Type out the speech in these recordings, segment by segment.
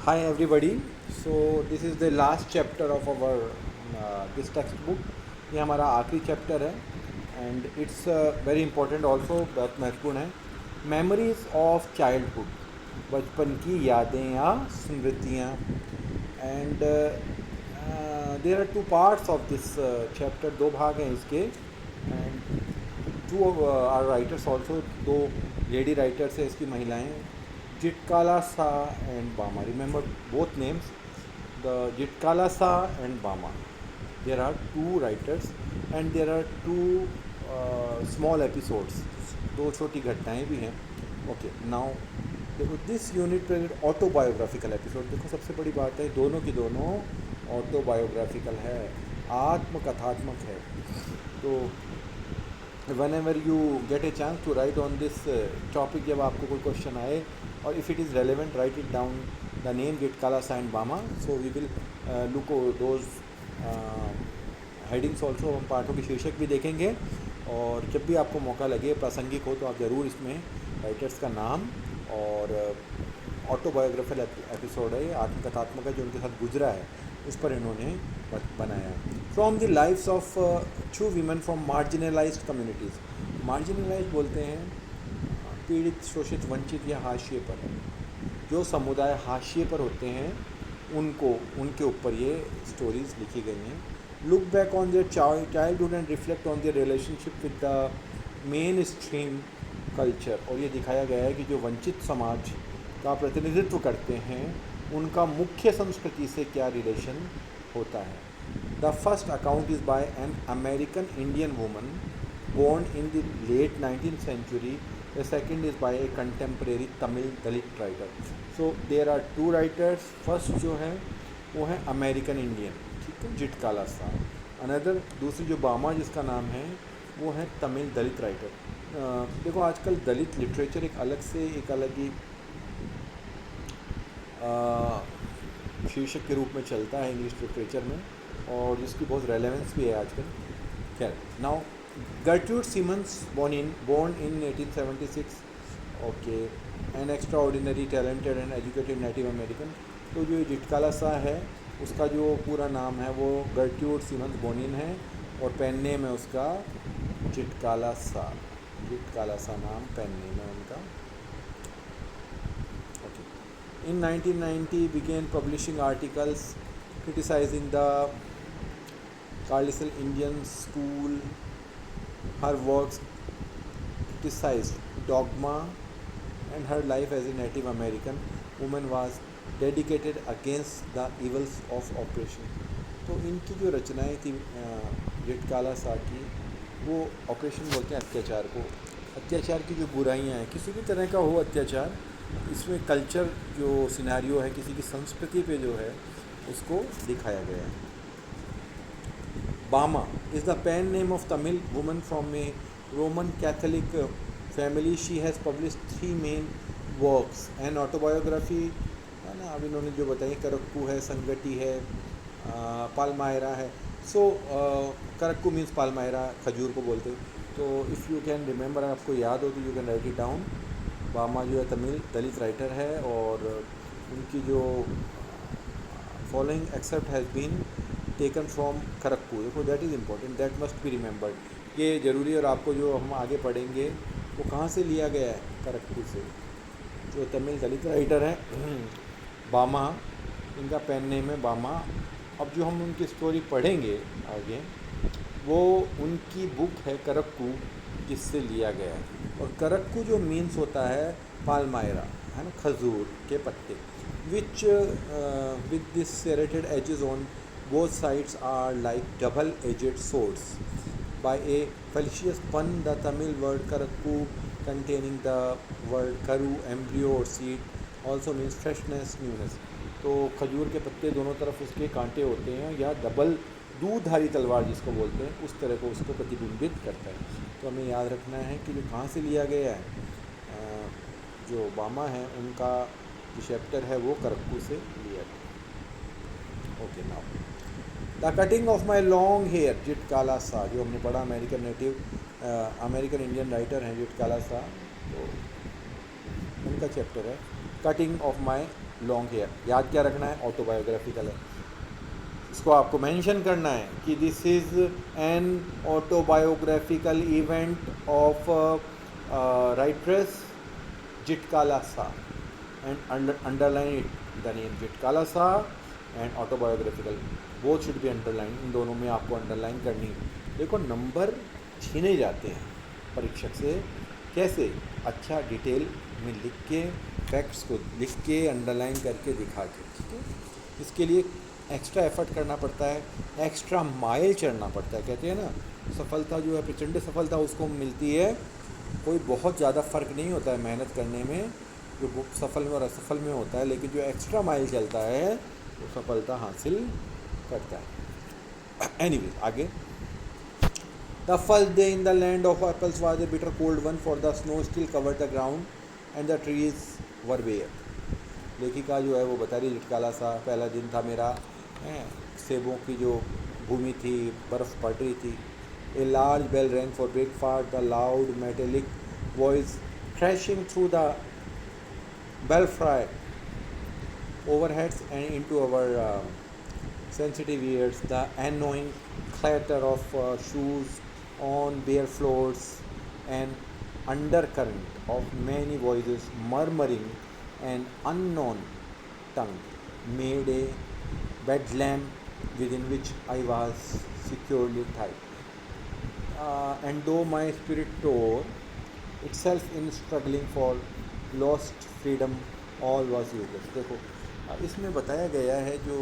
Hi everybody. So this is the last chapter of our this textbook. ये हमारा आखिरी chapter है and it's very important also, बहुत महत्वपूर्ण है। मेमोरीज ऑफ चाइल्डहुड, बचपन की यादें या स्मृतियाँ। And there are two parts of this chapter, दो भाग हैं इसके। And two are writers also, दो लेडी राइटर्स हैं इसकी, महिलाएं, Jitkalasa and Bama. Remember both names, the Jitkalasa and Bama. There are two writers and there are two small episodes. दो छोटी घटनाएं भी हैं। ओके, नाउ देखो, दिस यूनिट पर ऑटोबायोग्राफिकल एपिसोड। देखो, सबसे बड़ी बात है, दोनों की दोनों ऑटोबायोग्राफिकल है, आत्मकथात्मक है। तो whenever you get a chance to write on this topic, जब आपको कोई क्वेश्चन आए और if it is relevant, write it down, the name Jitkalasa and Bama. So we will look over those headings also, हम पाठों के शीर्षक भी देखेंगे। और जब भी आपको मौका लगे, प्रासंगिक हो, तो आप ज़रूर इसमें राइटर्स का नाम और ऑटोबायोग्राफिकल एपिसोड है, आत्मकथात्मक है, जो उनके साथ गुजरा है, उस पर इन्होंने बनाया। From the lives of two women from marginalised communities. Marginalise बोलते हैं पीड़ित, शोषित, वंचित या हाशिए पर। जो समुदाय हाशिए पर होते हैं उनको, उनके ऊपर ये स्टोरीज़ लिखी गई हैं। Look back on their childhood and reflect on their relationship with the main stream culture. और ये दिखाया गया है कि जो वंचित समाज का प्रतिनिधित्व करते हैं, उनका मुख्य संस्कृति से क्या रिलेशन होता है। The first account is by an American Indian woman born in the late 19th century. The second is by a contemporary Tamil Dalit writer. So there are two writers. First जो है वो है American Indian, ठीक है, जिटकालासा। Another, दूसरी जो बामा जिसका नाम है, वो है तमिल दलित राइटर। देखो, आजकल दलित लिटरेचर एक अलग से, एक अलग ही शीर्षक के रूप में चलता है इंग्लिश लिटरेचर में, और जिसकी बहुत रेलेवेंस भी है आजकल। खैर, now Gertrude Simmons, born in 1876, okay, an extraordinary talented and educated Native American। तो जो जिटकालासा है, उसका जो पूरा नाम है वो गर्ट्यूड सिमंस बोनिन है, और पेन नेम है उसका जिटकालासा। जिटकालासा नाम पेन नेम है उनका। Okay, in 1990 began publishing articles criticizing the Carlisle Indian School. Her works criticized dogma, and her life as a Native American woman was dedicated against the evils of oppression। तो इनकी जो रचनाएं थी जिटकालासा की, वो operation बोलते हैं अत्याचार को। अत्याचार की जो बुराइयां हैं, किसी भी तरह का हो अत्याचार, इसमें कल्चर जो सिनेरियो है, किसी की संस्कृति पे जो है, उसको दिखाया गया है। Bama is the pen name of Tamil woman from a Roman Catholic family. She has published three main works: an autobiography, है ना, अब इन्होंने जो बताई, करक्कू है, संगति है, पालमायरा है। सो करक्कू मीन्स पालमायरा, खजूर को बोलते हैं। तो इफ़ यू कैन रिमेंबर, आपको याद हो तो you can write it down. बामा जो है तमिल दलित राइटर है, और उनकी जो following excerpt has been taken from करक्कू। देखो, that is important, that must be remembered. ये ज़रूरी है, और आपको जो हम आगे पढ़ेंगे वो कहाँ से लिया गया है, करक्कू से। जो तमिल दलित राइटर है बामा, इनका पेन नेम है बामा। अब जो हम उनकी स्टोरी पढ़ेंगे आगे, वो उनकी बुक है करक्कू, जिससे लिया गया है। और करक्कू जो मीन्स होता है पालमायरा, है ना, खजूर के पत्ते, which with this serrated edges on both sides are like double-edged swords. By a fallacious pun, the Tamil word karakku, containing the word karu, embryo or seed, also means freshness, newness। तो खजूर के पत्ते दोनों तरफ उसके कांटे होते हैं, या डबल दूधारी तलवार जिसको बोलते हैं, उस तरह को उसको प्रतिबिंबित करता है। तो हमें याद रखना है कि जो कहाँ से लिया गया है, जो बामा है उनका जो चैप्टर है वो करक्कू से लिया गया। Okay, now the cutting of my long hair, Zitkala Sa, जो हमने पढ़ा, अमेरिकन इंडियन राइटर हैं जिटकालासा। तो उनका चैप्टर है cutting of my long hair. याद क्या रखना है, ऑटोबायोग्राफिकल है। इसको आपको मेंशन करना है कि this is an autobiographical event of writeress Zitkala Sa, and underline it the name Zitkala Sa and autobiographical, both should be underline. इन दोनों में आपको अंडरलाइन करनी है। देखो नंबर छीने जाते हैं परीक्षक से, कैसे? अच्छा डिटेल में लिख के, फैक्ट्स को लिख के, अंडरलाइन करके दिखा के, ठीक है। इसके लिए एक्स्ट्रा एफर्ट करना पड़ता है, एक्स्ट्रा माइल चढ़ना पड़ता है। कहते हैं ना, सफलता जो है, प्रचंड सफलता उसको मिलती है, कोई बहुत ज़्यादा फ़र्क नहीं होता है मेहनत करने में, जो सफल में और असफल में होता है, लेकिन जो एक्स्ट्रा माइल चलता है वो सफलता हासिल करता है। एनीवेज आगे। The first day in the land of apples was a bitter cold one, for the snow still covered the ground and the trees were bare. लेखिका जो है वो बता रही, जिटकाला सा पहला दिन था मेरा, सेबों की जो भूमि थी, बर्फ़ पड़ रही थी। A large bell rang for breakfast, the loud metallic voice crashing through the belfry overheads and into our sensitive ears, the annoying clatter of shoes on bare floors, an undercurrent of many voices murmuring an unknown tongue made a bedlam within which I was securely tied. And though my spirit tore itself in struggling for lost freedom, all was useless. देखो इसमें बताया गया है, जो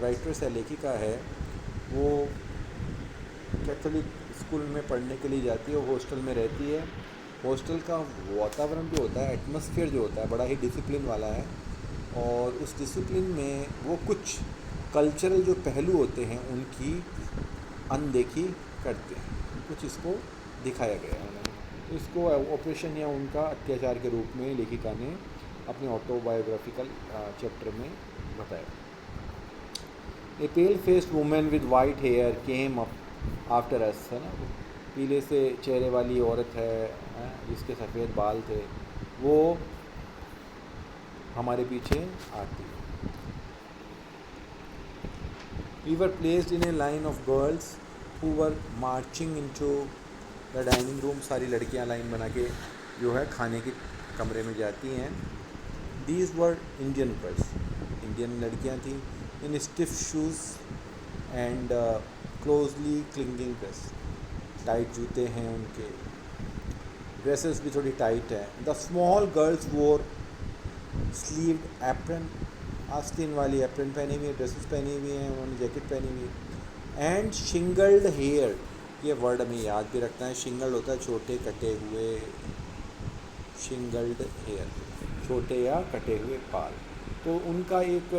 writers है, लेखिका है, वो कैथोलिक स्कूल में पढ़ने के लिए जाती है, वो हॉस्टल में रहती है। हॉस्टल का वातावरण जो होता है, एटमॉस्फेयर जो होता है, बड़ा ही डिसिप्लिन वाला है, और उस डिसिप्लिन में वो कुछ कल्चरल जो पहलू होते हैं उनकी अनदेखी करते हैं। कुछ इसको दिखाया गया है उन्होंने, इसको ऑपरेशन या उनका अत्याचार के रूप में लेखिका ने अपने ऑटोबायोग्राफिकल चैप्टर में बताया। A pale faced women with white hair came up after us, है ना, पीले से चेहरे वाली औरत है, जिसके सफ़ेद बाल थे, वो हमारे पीछे आती। We were placed in a line of girls who were marching into the dining room. सारी लड़कियां लाइन बना के जो है खाने के कमरे में जाती हैं। These were Indian girls, Indian लड़कियां थीं, in stiff shoes and closely clinging dress. Tight जूते हैं उनके, ड्रेसेस भी थोड़ी टाइट हैं। The small girls wore sleeved apron, आस्तीन वाली एप्रन पहनी हुई है, ड्रेसेस पहनी हुई हैं, उन्होंने जैकेट पहनी हुई है। एंड शिंगल्ड हेयर, ये वर्ड हमें याद भी रखना है। शिंगल्ड होता है छोटे कटे हुए, शिंगल्ड हेयर, छोटे या कटे हुए बाल। तो उनका एक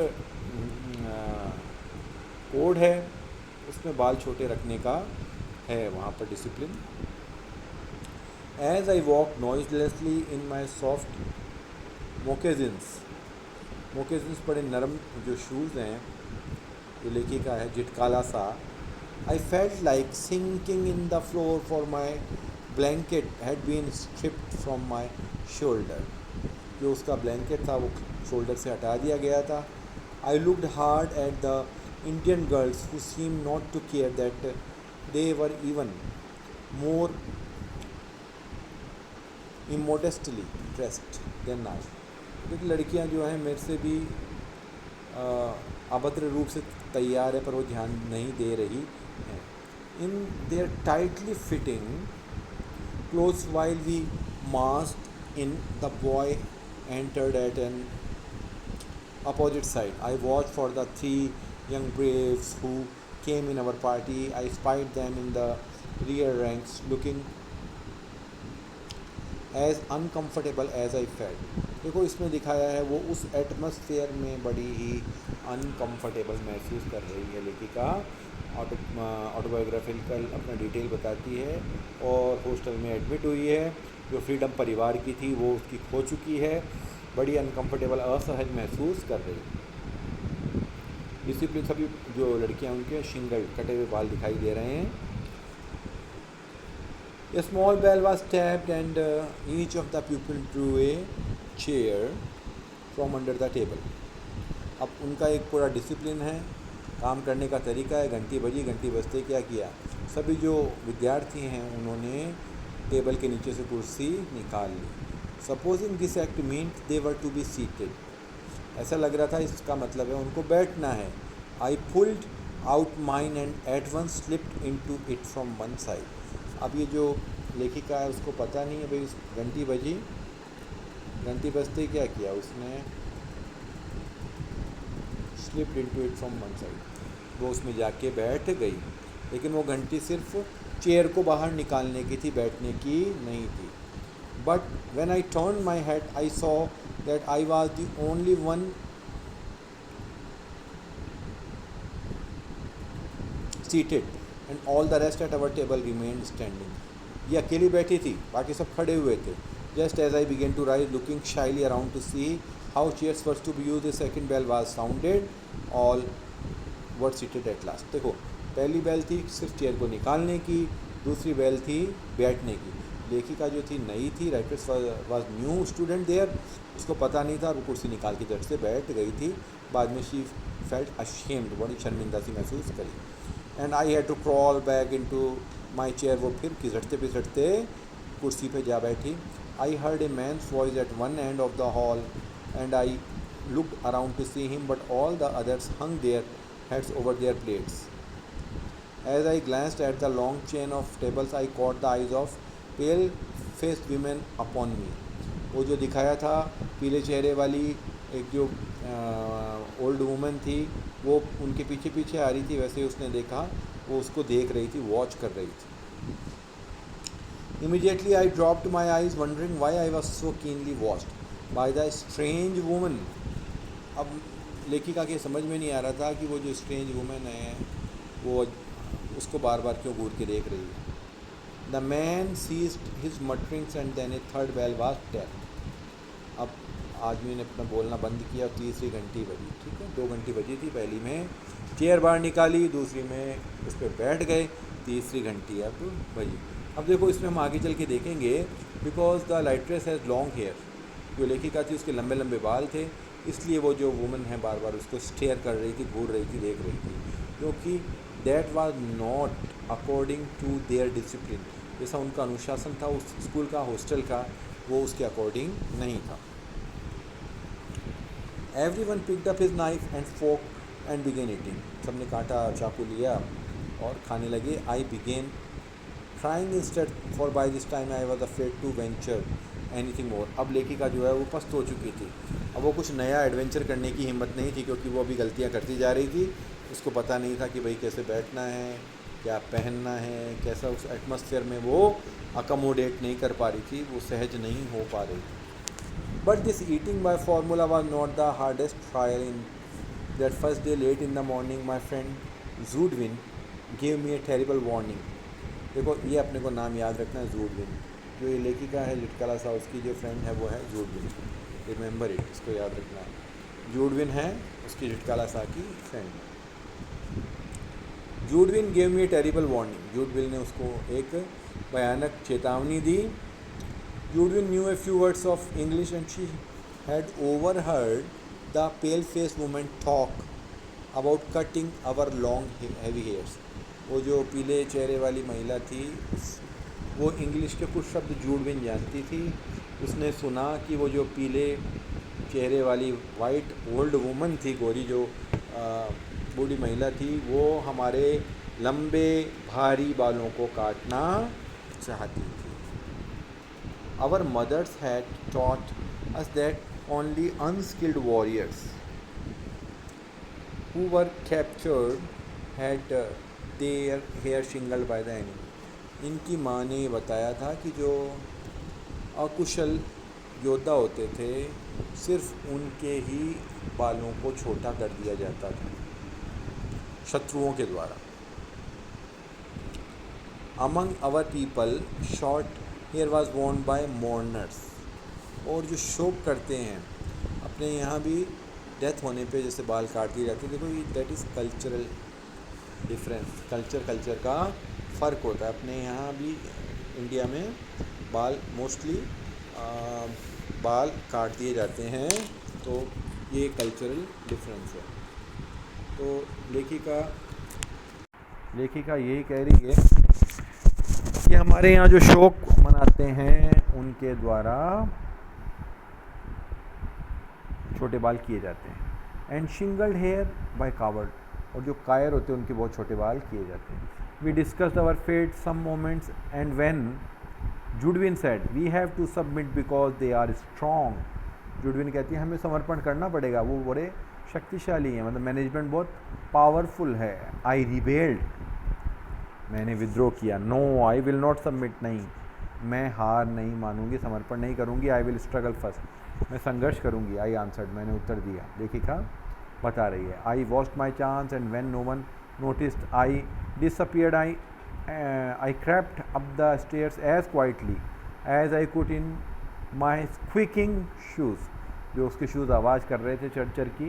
कोड है, उसमें बाल छोटे रखने का है वहाँ पर discipline. As I walk noiselessly in my soft moccasins, moccasins बड़े नरम जो शूज़ हैं, जो लेखिका है Zitkala Sa. I felt like sinking in the floor, for my blanket had been stripped from my shoulder. जो उसका ब्लैंकेट था वो शोल्डर से हटा दिया गया था। I looked hard at the Indian girls who seem not to care that they were even more immodestly dressed than I. क्योंकि लड़कियां जो हैं मेरे से भी अभद्र रूप से तैयार है, पर वो ध्यान नहीं दे रही हैं। In their tightly fitting clothes while we marched in, the boy entered at an opposite side. I watched for the 3 young braves who came in our party. I spied them in the rear ranks, looking as uncomfortable as I felt. देखो इसमें दिखाया है वो उस atmosphere में बड़ी ही uncomfortable महसूस कर रही है लेखिका। ऑटोबायोग्राफिकल अपना डिटेल बताती है, और हॉस्टल में एडमिट हुई है। जो फ्रीडम परिवार की थी वो उसकी खो चुकी है, बड़ी अनकम्फर्टेबल असहज महसूस कर रही है। डिसिप्लिन सभी जो लड़कियां उनके शिंगल कटे हुए बाल दिखाई दे रहे हैं। A small bell was tapped and each of the pupils drew a chair from under the table. अब उनका एक पूरा डिसिप्लिन है, काम करने का तरीका है। घंटी बजी, घंटी बजते क्या किया, सभी जो विद्यार्थी हैं उन्होंने टेबल के नीचे से कुर्सी निकाल ली। Supposing this act means they were to be seated, ऐसा लग रहा था इसका मतलब है उनको बैठना है। I pulled out mine and at once slipped into it from one side. अब ये जो लेखिका है उसको पता नहीं है भाई, उस घंटी बजी, घंटी बजते ही क्या किया उसने, slipped into it from one side, वो उसमें जाके बैठ गई। लेकिन वो घंटी सिर्फ चेयर को बाहर निकालने की थी, बैठने की नहीं थी। But when I turn my head I saw that I was the only one seated and all the rest at our table remained standing. ये अकेली बैठी थी, बाकी सब खड़े हुए थे। Just as I began to rise looking shyly around to see how chairs were to be use, the second bell was sounded, all were seated at last. देखो, पहली बेल थी सिर्फ चेयर को निकालने की, दूसरी बेल थी बैठने की। लेखिका जो थी नई थी, writer's was new student there, उसको पता नहीं था, वो कुर्सी निकाल के झट से बैठ गई थी। बाद में शी फेल्ट अशेम्ड, बड़ी शर्मिंदा सी महसूस करी। And I had to crawl back into my chair, वो फिर घिसटते पिसटते कुर्सी पे जा बैठी। I heard a man's voice at one end of the hall and I looked around to see him, but all the others hung their heads over their plates. As I glanced at the long chain of tables, I caught the eyes of pale-faced women upon me. वो जो दिखाया था पीले चेहरे वाली एक जो old woman थी, वो उनके पीछे पीछे आ रही थी। वैसे उसने देखा, वो उसको देख रही थी, वॉच कर रही थी। Immediately I dropped my eyes, wondering why I was so keenly watched by the strange woman. अब लेखिका के समझ में नहीं आ रहा था कि वो जो स्ट्रेंज वुमेन है वो उसको बार बार क्यों घूर के देख रही है। The man ceased his mutterings and then a third bell was tapped. अब आदमी ने अपना बोलना बंद किया, तीसरी घंटी बजी। ठीक है, 2 घंटी बजी थी, पहली में चेयर बाहर निकाली, दूसरी में उस पर बैठ गए, तीसरी घंटी अब बजी। अब देखो, इसमें हम आगे चल के देखेंगे, because the writeress has long hair, जो लेखिका थी उसके लंबे लंबे बाल थे, इसलिए वो जो वुमन है बार बार उसको स्टेयर कर रही थी, घूर रही थी, देख रही थी, क्योंकि that was not according to their discipline. जैसा उनका अनुशासन था उस स्कूल का, हॉस्टल का, वो उसके अकॉर्डिंग नहीं था। Everyone picked up his knife and fork and began eating. सबने कांटा चाकू लिया और खाने लगे। I began trying instead, for by this time I was afraid to venture anything more. अब लेखिका जो है वो पस्त हो चुकी थी, अब वो कुछ नया एडवेंचर करने की हिम्मत नहीं थी, क्योंकि वो अभी गलतियां करती जा रही थी। उसको पता नहीं था कि भाई कैसे बैठना है, क्या पहनना है, कैसा उस एटमॉस्फेयर में वो अकोमोडेट नहीं कर पा रही थी, वो सहज नहीं हो पा रही थी। But this eating by formula was not the hardest trial. In that first day late in the morning my friend Judewin give me a terrible warning. देखो, ये अपने को नाम याद रखना है, जूडविन। जो ये लेखिका है लिटकला सा, उसकी जो फ्रेंड है वो है जूडविन, रिमेंबर इट, इसको याद रखना है। जूडविन है उसकी लिटकला सा की friend. Judewin gave me a terrible warning, Judewin ने उसको एक भयानक चेतावनी दी। Judewin knew a few words of English and she had overheard the pale face women talk about cutting our long heavy hairs. वो जो पीले चेहरे वाली महिला थी, वो इंग्लिश के कुछ शब्द जूडविन जानती थी। उसने सुना कि वो जो पीले चेहरे वाली वाइट ओल्ड वुमन थी, गोरी जो बूढ़ी महिला थी, वो हमारे लंबे भारी बालों को काटना चाहती थी। Our mothers had taught us that only unskilled warriors who were captured had their hair shingled by the enemy. इनकी माँ ने बताया था कि जो अकुशल योद्धा होते थे, सिर्फ उनके ही बालों को छोटा कर दिया जाता था शत्रुओं के द्वारा। Among our people short hair was worn by mourners. और जो शोक करते हैं, अपने यहाँ भी डेथ होने पे जैसे बाल काट दिए जाते हैं। देखो, ये that is cultural difference, culture का फ़र्क होता है। अपने यहाँ भी इंडिया में बाल मोस्टली बाल काट दिए जाते हैं तो ये कल्चरल डिफरेंस है। तो लेखिका यही कह रही है कि हमारे यहाँ जो शोक मनाते हैं उनके द्वारा छोटे बाल किए जाते हैं। एंड शिंगल्ड हेयर बाय कावर्ड, और जो कायर होते हैं उनके बहुत छोटे बाल किए जाते हैं। We discussed our fate some moments and when Judewin said we have to submit because they are strong. Judewin कहती है हमें समर्पण करना पड़ेगा, वो बड़े शक्तिशाली हैं, मतलब मैनेजमेंट बहुत पावरफुल है। आई रिबेल्ड, मैंने विद्रोह किया। No I will not submit, नहीं मैं हार नहीं मानूंगी, समर्पण नहीं करूंगी। आई विल स्ट्रगल फर्स्ट, मैं संघर्ष करूंगी। आई आंसर्ड, मैंने उत्तर दिया। लेखिका बता रही है I watched my chance and when no one noticed I disappeared. I crept up the stairs as quietly as I could in my squeaking shoes. जो उसके शूज़ आवाज़ कर रहे थे चढ़ चढ़ की,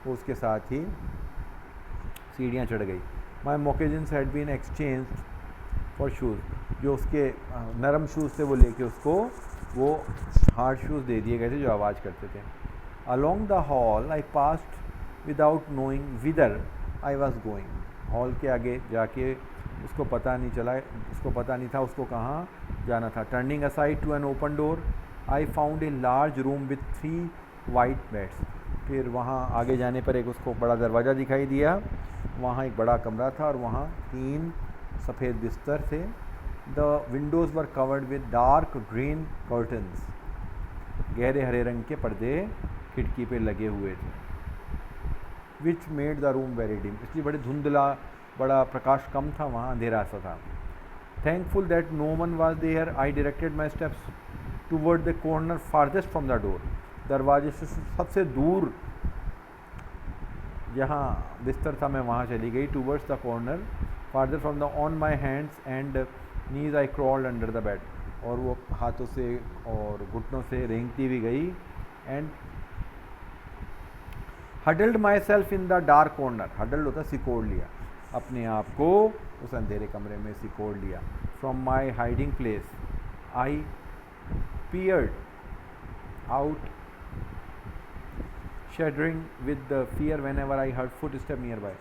वो उसके साथ ही सीढ़ियाँ चढ़ गई। My moccasins had been exchange for shoes, जो उसके नरम शूज़ थे वो लेके उसको वो हार्ड शूज़ दे दिए गए थे जो आवाज़ करते थे। Along the hall I passed without knowing whither I was going. Hall के आगे जाके उसको पता नहीं था उसको कहाँ जाना था। Turning aside to an open door I found a large room with 3 white beds. फिर वहाँ आगे जाने पर एक उसको बड़ा दरवाज़ा दिखाई दिया, वहाँ एक बड़ा कमरा था और वहाँ 3 सफ़ेद बिस्तर थे। The Windows were covered with dark green curtains, गहरे हरे रंग के पर्दे खिड़की पे लगे हुए थे। Which made the room very dim, इसलिए बड़े धुंधला, बड़ा प्रकाश कम था, वहाँ अंधेरा सा था। Thankful that no one was there I directed my steps toward the corner farthest from the door. दरवाजे से सबसे दूर जहाँ बिस्तर था मैं वहाँ चली गई। Towards the corner फारदर from the on my hands and knees I crawled under the bed, और वो हाथों से और घुटनों से रेंगती भी गई। And huddled my self in the dark corner, huddled होता सिकोड़ लिया, अपने आप को उस अंधेरे कमरे में सिकोड़ लिया। From my hiding place I peered out, shuddering with the fear whenever I heard footsteps nearby.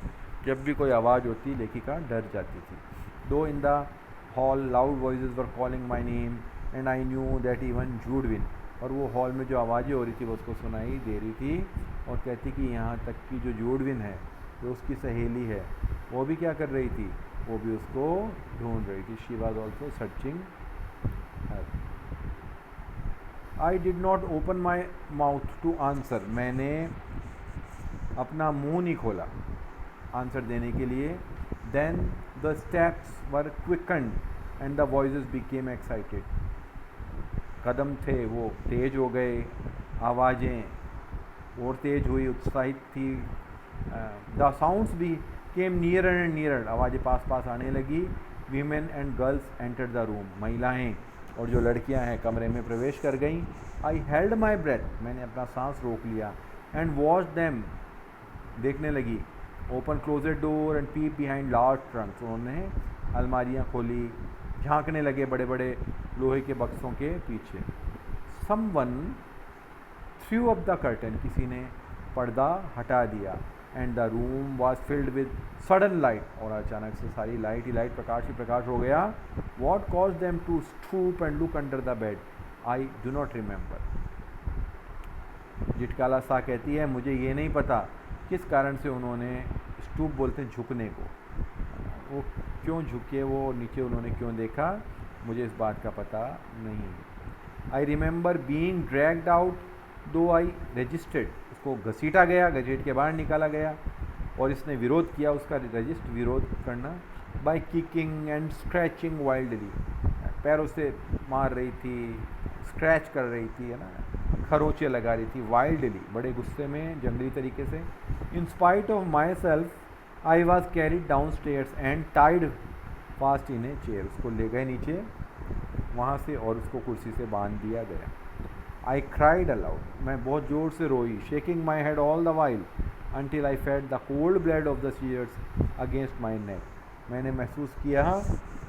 जब भी कोई आवाज़ होती लेखिका डर जाती थी। Though in the hall loud voices were calling my name and I knew that even Judwin, और वो हॉल में जो आवाज़ें हो रही थी वो उसको सुनाई दे रही थी, और कहती कि यहाँ तक कि जो जूडविन है जो उसकी सहेली है वो भी क्या कर रही थी, वो भी उसको ढूंढ रही थी। She was also searching her. I did not open my mouth to answer, मैंने अपना मुंह नहीं खोला आंसर देने के लिए। Then the steps were quickened and the voices became excited, कदम थे वो तेज हो गए, आवाज़ें और तेज हुई, उत्साहित थी। द साउंड्स भी केम नियरर एंड नियरर, आवाज़ें पास पास आने लगी। Women and girls entered the room, महिलाएं और जो लड़कियां हैं कमरे में प्रवेश कर गईं। आई हेल्ड माई ब्रेथ, मैंने अपना सांस रोक लिया। एंड वॉच देम, देखने लगी। Open closed door and peep behind large trunks, उन्होंने अलमारियां खोली, झांकने लगे बड़े बड़े लोहे के बक्सों के पीछे। Someone through up the curtain, किसी ने पर्दा हटा दिया। And the room was filled with sudden light, और अचानक से सारी लाइट ही लाइट, प्रकाश ही प्रकाश हो गया। What caused them to stoop and look under the bed, I do not remember. Zitkala Sa कहती है मुझे ये नहीं पता किस कारण से उन्होंने, स्टूप बोलते हैं झुकने को, वो क्यों झुके, वो नीचे उन्होंने क्यों देखा, मुझे इस बात का पता नहीं। I remember being dragged out दो आई रजिस्टर्ड, उसको घसीटा गया, घसीट के बाहर निकाला गया, और इसने विरोध किया, उसका रजिस्ट विरोध करना। By kicking and scratching wildly, पैरों से मार रही थी, स्क्रैच कर रही थी, है ना, खरोंचे लगा रही थी, वाइल्डली, बड़े गुस्से में, जंगली तरीके से। In spite of myself I was carried downstairs and tied fast in a chair, उसको ले गए नीचे वहाँ से और उसको कुर्सी से बांध दिया गया। आई क्राइड अलाउड, मैं बहुत ज़ोर से रोई। Shaking my head all the while until I felt the cold blood of the shears against my neck, मैंने महसूस किया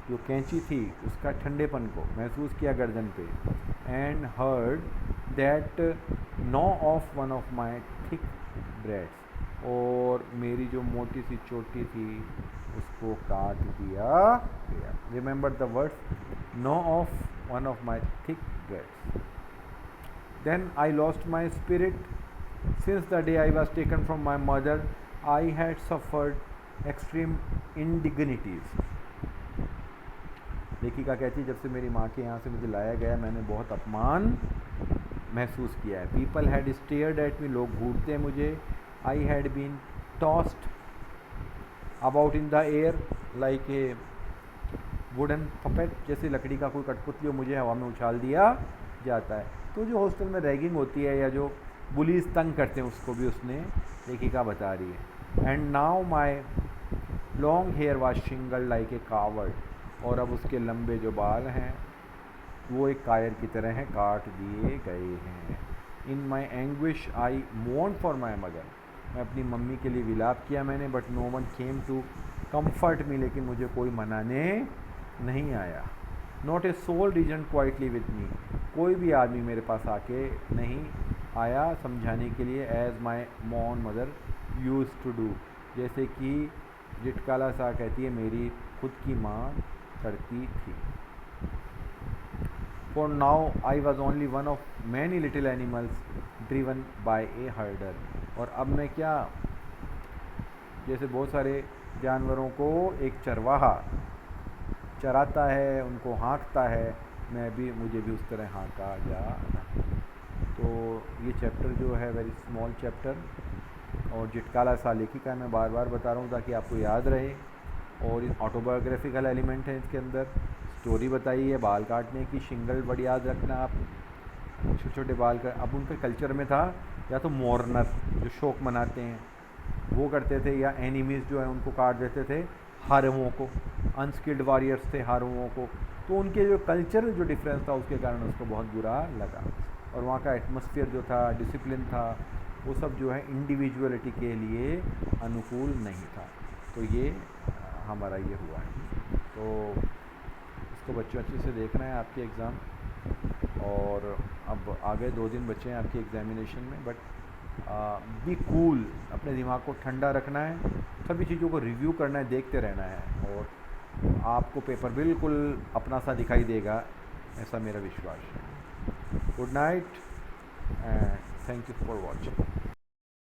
जो कैंची थी उसका ठंडेपन को महसूस किया गर्दन पे। एंड हर्ड दैट नॉ off one of my thick breads, और मेरी जो मोटी सी चोटी थी उसको काट दिया गया. Remember the words, gnaw off one of my thick braids. Then I lost my spirit. Since the day I was taken from my mother, I had suffered extreme indignities. लेखिका कहती है, जब से मेरी माँ के यहाँ से मुझे लाया गया मैंने बहुत अपमान महसूस किया है. People had stared at me, लोग घूरते हैं मुझे. I had been tossed about in the air like a wooden puppet, जैसे लकड़ी का कोई कठपुतली हो मुझे हवा में उछाल दिया जाता है. तो जो हॉस्टल में रैगिंग होती है या जो बुलीज तंग करते हैं उसको भी उसने लेखिका बता रही है. And now my long hair was shingle like a coward, और अब उसके लंबे जो बाल हैं वो एक कायर की तरह हैं, काट दिए गए हैं. In my anguish I mourn for my mother, मैं अपनी मम्मी के लिए विलाप किया मैंने. But no one came to comfort me, लेकिन मुझे कोई मनाने नहीं आया. Not a soul reasoned quietly with me, कोई भी आदमी मेरे पास आके नहीं आया समझाने के लिए. As my own mother used to do, जैसे कि जिटकाला सा कहती है मेरी खुद की माँ करती थी. For now I was only one of many little animals driven by ए हर्डर, और अब मैं क्या, जैसे बहुत सारे जानवरों को एक चरवाहा चराता है, उनको हाँकता है, मुझे भी उस तरह हाँका जा रहा. तो ये चैप्टर जो है वेरी स्मॉल चैप्टर, और जिटकाला सा लेखिका मैं बार बार बता रहा हूँ ताकि आपको याद रहे. और ऑटोबायोग्राफिकल एलिमेंट है इसके अंदर. स्टोरी बताई है बाल काटने की, शिंगल वर्ड याद रखना आप, छोटे छोटे बाल का. अब उनके कल्चर में था या तो मोर्नर जो शोक मनाते हैं वो करते थे, या एनिमीज़ जो है उनको काट देते थे, हारवों को, अनस्किल्ड वॉरियर्स थे हारवों को. तो उनके जो कल्चर जो डिफरेंस था उसके कारण उसको बहुत बुरा लगा. और वहाँ का एटमॉस्फेयर जो था, डिसिप्लिन था, वो सब जो है इंडिविजुअलिटी के लिए अनुकूल नहीं था. तो ये हमारा ये हुआ है. तो इसको बच्चों अच्छे से देखना है आपके एग्ज़ाम. और अब आगे 2 दिन बचे हैं आपके एग्ज़ामिनेशन में. बट बी कूल, अपने दिमाग को ठंडा रखना है, सभी चीज़ों को रिव्यू करना है, देखते रहना है, और आपको पेपर बिल्कुल अपना सा दिखाई देगा, ऐसा मेरा विश्वास है. Good night and thank you for watching.